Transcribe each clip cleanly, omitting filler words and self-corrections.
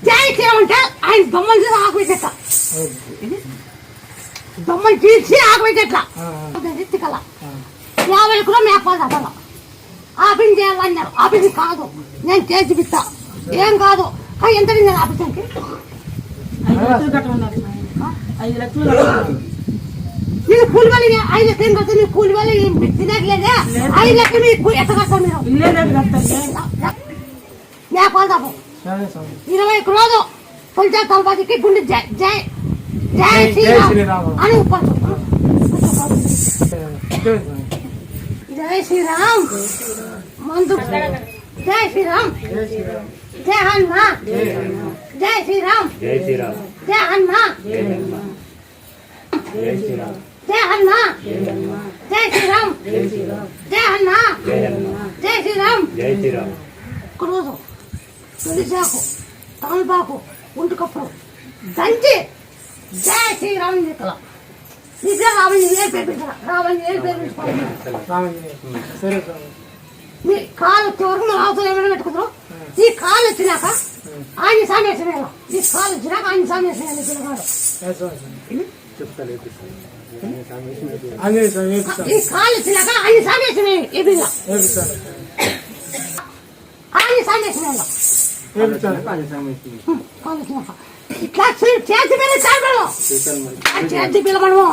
జై శ్రీరామ్ అంటే ఆయన దొమ్మలు తీసి ఆకుపెట్టేట దొమ్మలు తీసి ఆకుపెట్టేట తిక్కల 50 కూడా మేపాలి అసలు ఆపిని చేయాలన్నారు ఆపిని కాదు నేను చేసి పిస్తా ఏం కాదు ఎంత నేను ఆపించానికి 5 లక్షలు నీకు కూలి వాళ్ళు 5 లక్షలు ఏం కడతా నీకు కూలి వాళ్ళు తినట్లేదే 5 లక్షలు మీకు ఎట్లా కడతాం మీరు మేపాలి తప్ప 21 రోజు తొలిచా తలపాతికి గుండె జై జై జై శ్రీరామ్ అని ఉపాసం జై శ్రీరామ్ మందు జై శ్రీరామ్ జై హనుమా జై శ్రీరామ్ జై హనుమా జై హనుమా జై శ్రీరామ్ జై హనుమా జై శ్రీరామ్ ఒక రోజు తొలిచాకు తమలపాకు ఒంటికప్పుడు దంచి జై శ్రీరామ్ నిక్కల నిజ రావణి ఏ పేరు రావణి ఏ పేరు మీ కాలు వరకు మన అవసరం ఏమైనా పెట్టుకుంటారు ఈ కాలు వచ్చినాక ఆయన సామేశ్వర ఈ కాలు వచ్చినాక ఆయన సామేశ్వర పిల్లగాడు ఈ కాలు వచ్చినాక ఆయన సామేశ్వర ఎదురుగా ఆయన సామేశ్వర ఇట్లా చేతి పిల్లమను చేతి పిల్లమను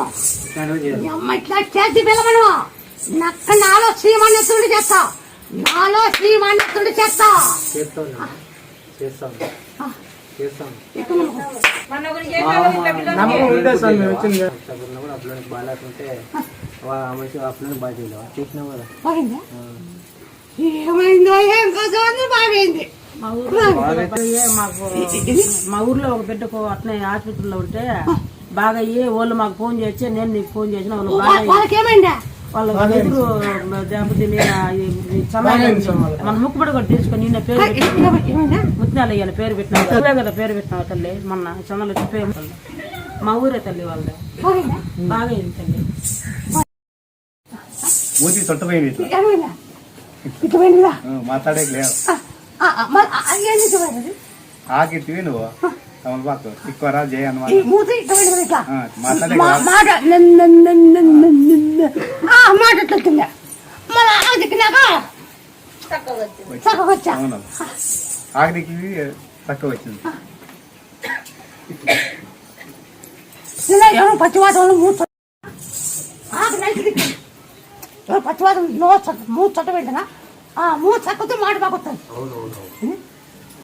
అమ్మ ఇట్లా చేతి పిల్లమను నక్క నాలో శ్రీమాన్యతుడు చేస్తా నాలో శ్రీమాన్యతుడు చేస్తా ఏమైందో ఏం కాదు అని బాగైంది మా ఊర్లో ఒక బిడ్డకు అట్నే ఆసుపత్రిలో ఉంటే బాగా వాళ్ళు మాకు ఫోన్ చేసి నేను నీకు ఫోన్ చేసిన వాళ్ళు వాళ్ళ ఎదురు మన ముక్కుబడి కూడా తీసుకొని నిన్న పేరు ముత్యాలు అయ్యాలి పేరు పెట్టినా కదా పేరు పెట్టినావు తల్లి మొన్న చంద్రలో పేరు మా ఊరే తల్లి వాళ్ళది బాగా అయింది తల్లి మాట్లాడే ఆకిట్టివి నువ్వు తమలపాకు ఎక్కువరా జయ అన్నమాట ఆఖరికి తక్కువ వచ్చింది పచ్చివాతం పచ్చివాతం 3 చట్ట పెట్టినా 3 చక్కతో మాట బాగుతుంది